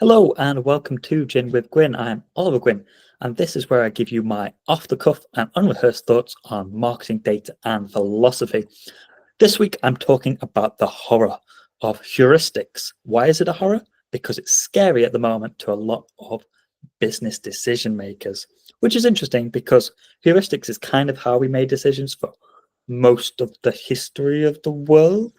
Hello and welcome to Gin with Gwyn. I'm Oliver Gwyn, and this is where I give you my off-the-cuff and unrehearsed thoughts on marketing data and philosophy. This week, I'm talking about the horror of heuristics. Why is it a horror? Because it's scary at the moment to a lot of business decision makers, which is interesting because heuristics is kind of how we made decisions for most of the history of the world.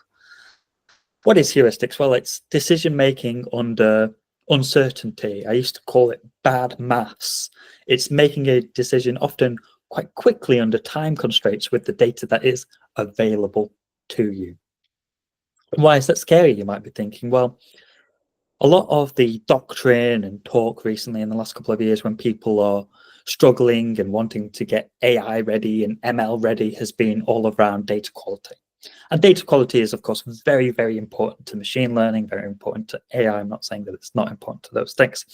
What is heuristics? Well, it's decision making under uncertainty. I used to call it bad maths. It's making a decision often quite quickly under time constraints with the data that is available to you. Why is that scary? You might be thinking. Well, a lot of the doctrine and talk recently in the last couple of years when people are struggling and wanting to get AI ready and ML ready has been all around data quality. And data quality is, of course, very, very important to machine learning, very important to AI. I'm not saying that it's not important to those things.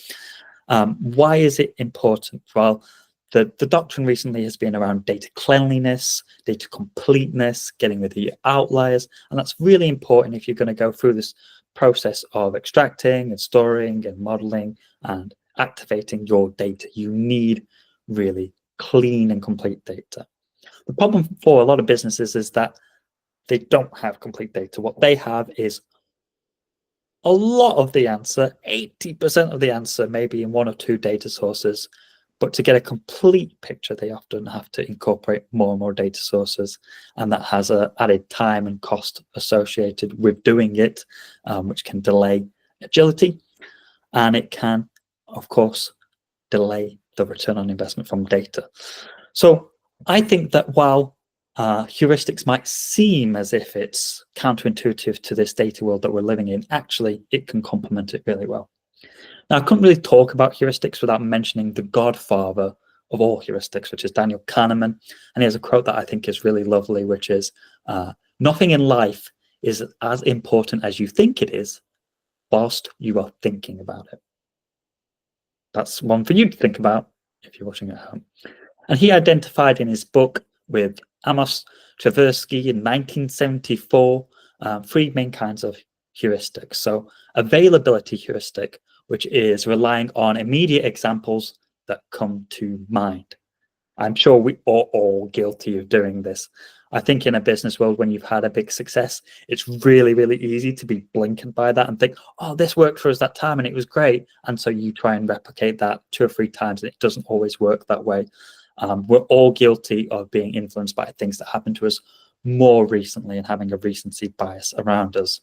Why is it important? Well, the doctrine recently has been around data cleanliness, data completeness, getting rid of your outliers. And that's really important if you're going to go through this process of extracting and storing and modeling and activating your data. You need really clean and complete data. The problem for a lot of businesses is that they don't have complete data. What they have is a lot of the answer, 80% of the answer, maybe in one or two data sources. But to get a complete picture, they often have to incorporate more and more data sources. And that has an added time and cost associated with doing it, which can delay agility. And it can, of course, delay the return on investment from data. So I think that while heuristics might seem as if it's counterintuitive to this data world that we're living in, actually, it can complement it really well. Now, I couldn't really talk about heuristics without mentioning the godfather of all heuristics, which is Daniel Kahneman. And he has a quote that I think is really lovely, which is, nothing in life is as important as you think it is, whilst you are thinking about it. That's one for you to think about if you're watching at home. And he identified in his book with Amos Tversky in 1974 three main kinds of heuristics. So availability heuristic, which is relying on immediate examples that come to mind. I'm sure we are all guilty of doing this. I think in a business world, when you've had a big success, it's really, really easy to be blinkered by that and think, oh, this worked for us that time and it was great. And so you try and replicate that 2 or 3 times and it doesn't always work that way. We're all guilty of being influenced by things that happen to us more recently and having a recency bias around us.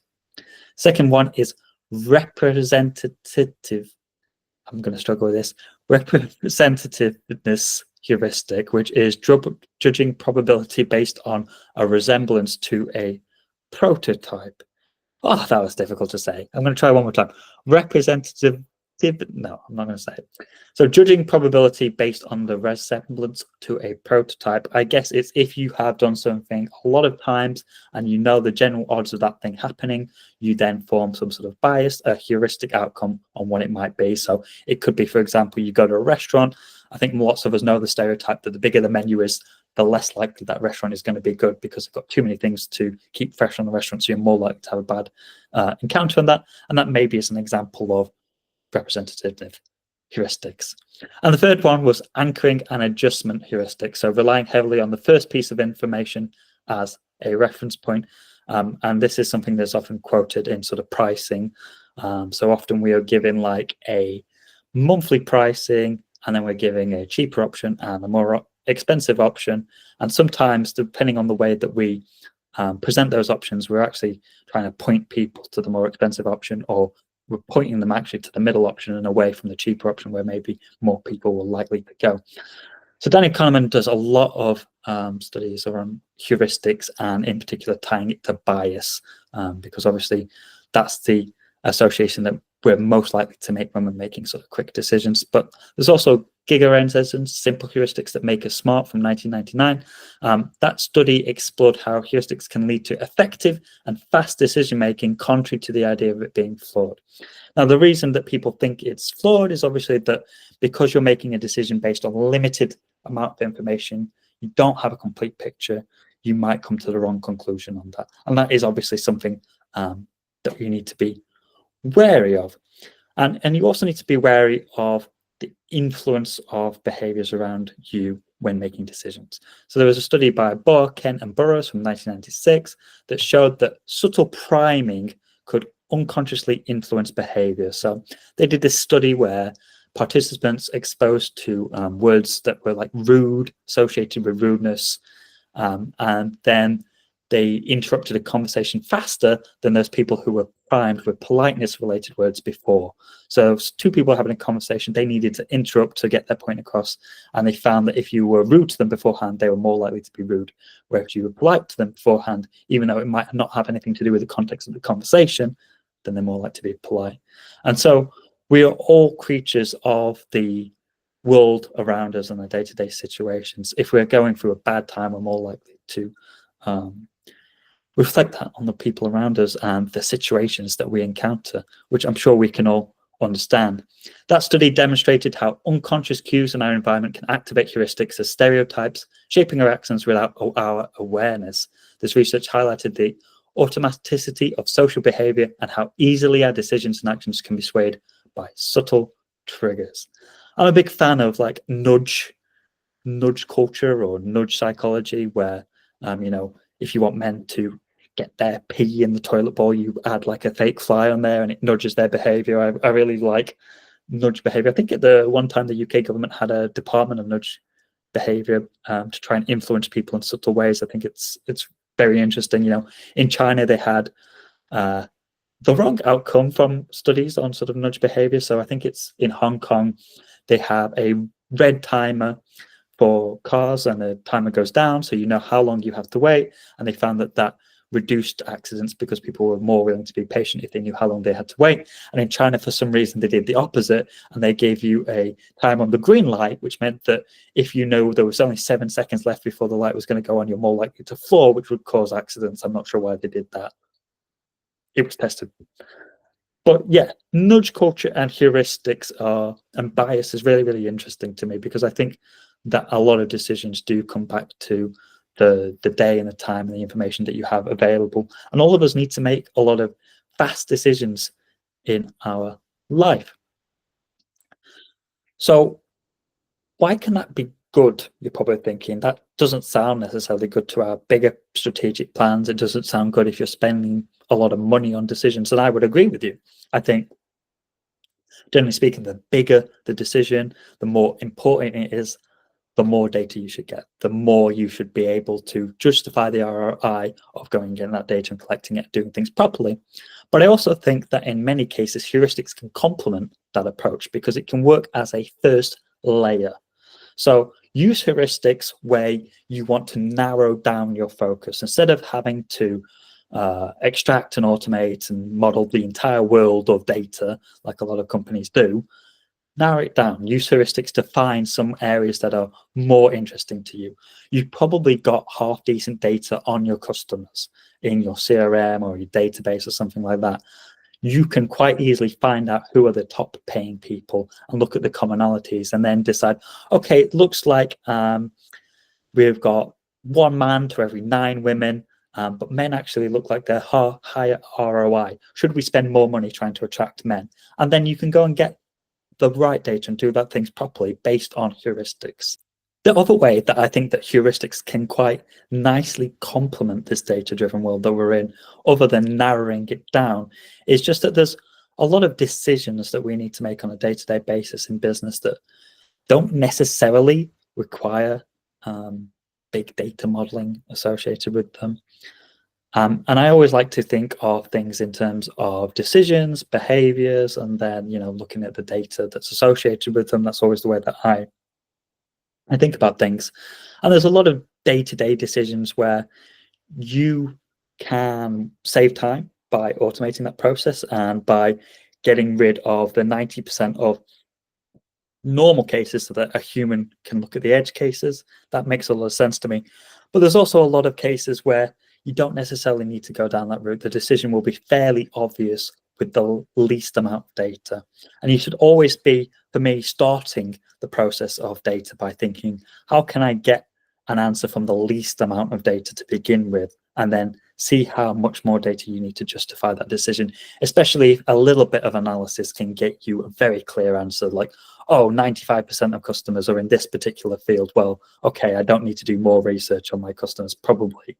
Second one is representative. I'm going to struggle with this. Representativeness heuristic, which is judging probability based on a resemblance to a prototype. Oh, that was difficult to say. I'm going to try one more time. No, I'm not going to say it. So judging probability based on the resemblance to a prototype, I guess it's if you have done something a lot of times and you know the general odds of that thing happening, you then form some sort of bias, a heuristic outcome on what it might be. So it could be, for example, you go to a restaurant. I think lots of us know the stereotype that the bigger the menu is, the less likely that restaurant is going to be good because it's got too many things to keep fresh on the restaurant. So you're more likely to have a bad encounter on that. And that maybe is an example of representative heuristics. And the third one was anchoring and adjustment heuristics. So relying heavily on the first piece of information as a reference point. And this is something that's often quoted in sort of pricing. So often we are given like a monthly pricing, and then we're giving a cheaper option and a more expensive option. And sometimes, depending on the way that we present those options, we're actually trying to point people to the more expensive option, or we're pointing them actually to the middle option and away from the cheaper option where maybe more people will likely to go. So Daniel Kahneman does a lot of studies around heuristics and in particular tying it to bias, because obviously that's the association that we're most likely to make when we're making sort of quick decisions. But there's also Gigerenz, simple heuristics that make us smart from 1999. That study explored how heuristics can lead to effective and fast decision making, contrary to the idea of it being flawed. Now, the reason that people think it's flawed is obviously that because you're making a decision based on a limited amount of information, you don't have a complete picture, you might come to the wrong conclusion on that. And that is obviously something that you need to be wary of. And you also need to be wary of the influence of behaviors around you when making decisions. So there was a study by Bohr, Kent, and Burroughs from 1996 that showed that subtle priming could unconsciously influence behavior. So they did this study where participants exposed to words that were like rude, associated with rudeness, and then they interrupted a conversation faster than those people who were primed with politeness related words before. So two people having a conversation, they needed to interrupt to get their point across, and they found that if you were rude to them beforehand, they were more likely to be rude, whereas if you were polite to them beforehand, even though it might not have anything to do with the context of the conversation, then they're more likely to be polite. And so we are all creatures of the world around us and the day-to-day situations. If we're going through a bad time, we're more likely to reflect that on the people around us and the situations that we encounter, which I'm sure we can all understand. That study demonstrated how unconscious cues in our environment can activate heuristics as stereotypes, shaping our actions without our awareness. This research highlighted the automaticity of social behavior and how easily our decisions and actions can be swayed by subtle triggers. I'm a big fan of like nudge culture or nudge psychology, where if you want men to get their pee in the toilet bowl, you add like a fake fly on there and it nudges their behavior. I really like nudge behavior. I think at the one time the UK government had a department of nudge behavior to try and influence people in subtle ways. I think it's very interesting. In China they had the wrong outcome from studies on sort of nudge behavior. So I think it's in Hong Kong, they have a red timer for cars and the timer goes down, so you know how long you have to wait. And they found that reduced accidents because people were more willing to be patient if they knew how long they had to wait. And in China, for some reason, they did the opposite, and they gave you a time on the green light, which meant that if you know there was only 7 seconds left before the light was going to go on, you're more likely to fall, which would cause accidents. I'm not sure why they did that. It was tested. But yeah, nudge culture and heuristics and bias is really, really interesting to me, because I think that a lot of decisions do come back to the day and the time and the information that you have available. And all of us need to make a lot of fast decisions in our life. So why can that be good? You're probably thinking that doesn't sound necessarily good to our bigger strategic plans. It doesn't sound good if you're spending a lot of money on decisions. And I would agree with you. I think, generally speaking, the bigger the decision, the more important it is, the more data you should get, the more you should be able to justify the ROI of going and getting that data and collecting it, doing things properly. But I also think that in many cases, heuristics can complement that approach, because it can work as a first layer. So use heuristics where you want to narrow down your focus. Instead of having to extract and automate and model the entire world of data like a lot of companies do, narrow it down. Use heuristics to find some areas that are more interesting to you. You've probably got half decent data on your customers in your CRM or your database or something like that. You can quite easily find out who are the top paying people and look at the commonalities, and then decide, okay, it looks like we've got 1 man to every 9 women, but men actually look like they're higher ROI. Should we spend more money trying to attract men? And then you can go and get the right data and do that things properly based on heuristics. The other way that I think that heuristics can quite nicely complement this data-driven world that we're in, other than narrowing it down, is just that there's a lot of decisions that we need to make on a day-to-day basis in business that don't necessarily require big data modeling associated with them. And I always like to think of things in terms of decisions, behaviors, and then, looking at the data that's associated with them. That's always the way that I think about things. And there's a lot of day-to-day decisions where you can save time by automating that process and by getting rid of the 90% of normal cases so that a human can look at the edge cases. That makes a lot of sense to me. But there's also a lot of cases where you don't necessarily need to go down that route. The decision will be fairly obvious with the least amount of data. And you should always be, for me, starting the process of data by thinking, how can I get an answer from the least amount of data to begin with, and then see how much more data you need to justify that decision, especially if a little bit of analysis can get you a very clear answer, like, oh, 95% of customers are in this particular field. Well, okay, I don't need to do more research on my customers. Probably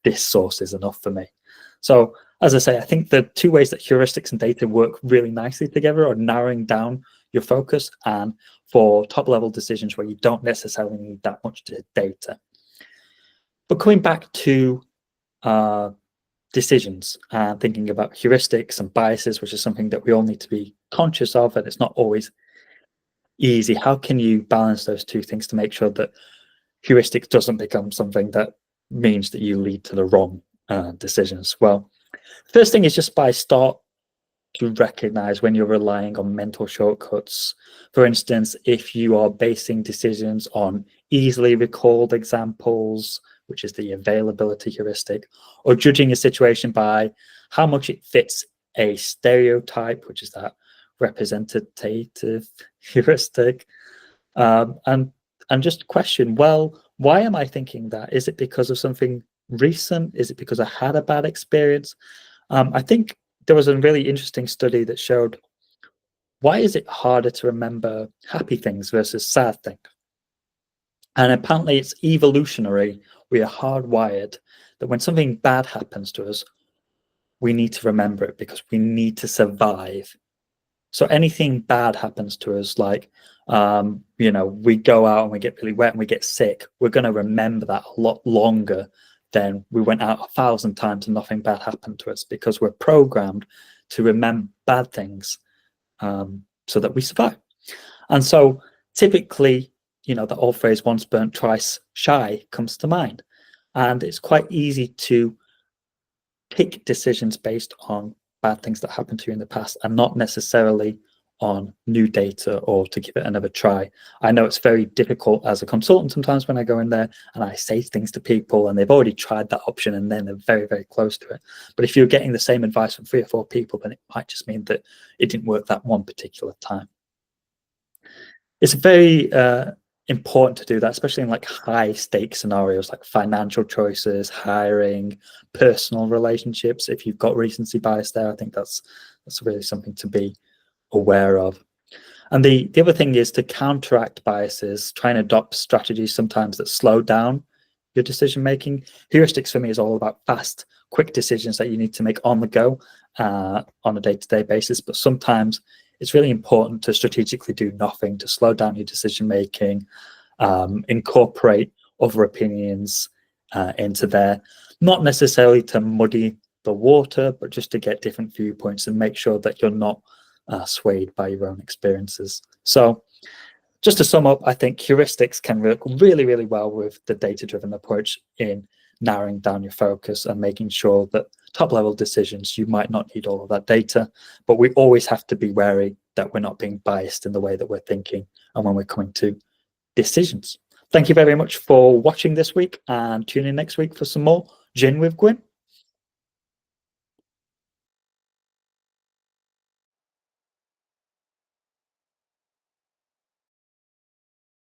this source is enough for me. So as I say, I think the two ways that heuristics and data work really nicely together are narrowing down your focus and for top level decisions where you don't necessarily need that much data. But coming back to decisions and thinking about heuristics and biases, which is something that we all need to be conscious of, and it's not always easy. How can you balance those two things to make sure that heuristics doesn't become something that means that you lead to the wrong decisions? Well, first thing is just start to recognize when you're relying on mental shortcuts. For instance, if you are basing decisions on easily recalled examples, which is the availability heuristic, or judging a situation by how much it fits a stereotype, which is that representative heuristic, and just question, well, why am I thinking that? Is it because of something recent? Is it because I had a bad experience? I think there was a really interesting study that showed, why is it harder to remember happy things versus sad things? And apparently it's evolutionary. We are hardwired that when something bad happens to us, we need to remember it because we need to survive. So anything bad happens to us, like, we go out and we get really wet and we get sick, we're going to remember that a lot longer than we went out 1,000 times and nothing bad happened to us, because we're programmed to remember bad things so that we survive. And so typically, the old phrase, once burnt, twice shy, comes to mind. And it's quite easy to pick decisions based on bad things that happened to you in the past and not necessarily on new data or to give it another try. I know it's very difficult as a consultant sometimes when I go in there and I say things to people and they've already tried that option and then they're very, very close to it. But if you're getting the same advice from 3 or 4 people, then it might just mean that it didn't work that one particular time. It's very important to do that, especially in like high stakes scenarios like financial choices, hiring, personal relationships. If you've got recency bias there, I think that's really something to be aware of. And the other thing is to counteract biases, try and adopt strategies sometimes that slow down your decision making. Heuristics for me is all about fast, quick decisions that you need to make on the go on a day-to-day basis. But sometimes it's really important to strategically do nothing, to slow down your decision making, incorporate other opinions into there, not necessarily to muddy the water, but just to get different viewpoints and make sure that you're not swayed by your own experiences. So just to sum up, I think heuristics can work really, really well with the data-driven approach in narrowing down your focus and making sure that top-level decisions, you might not need all of that data, but we always have to be wary that we're not being biased in the way that we're thinking and when we're coming to decisions. Thank you very much for watching this week, and tune in next week for some more Gin with Gwyn.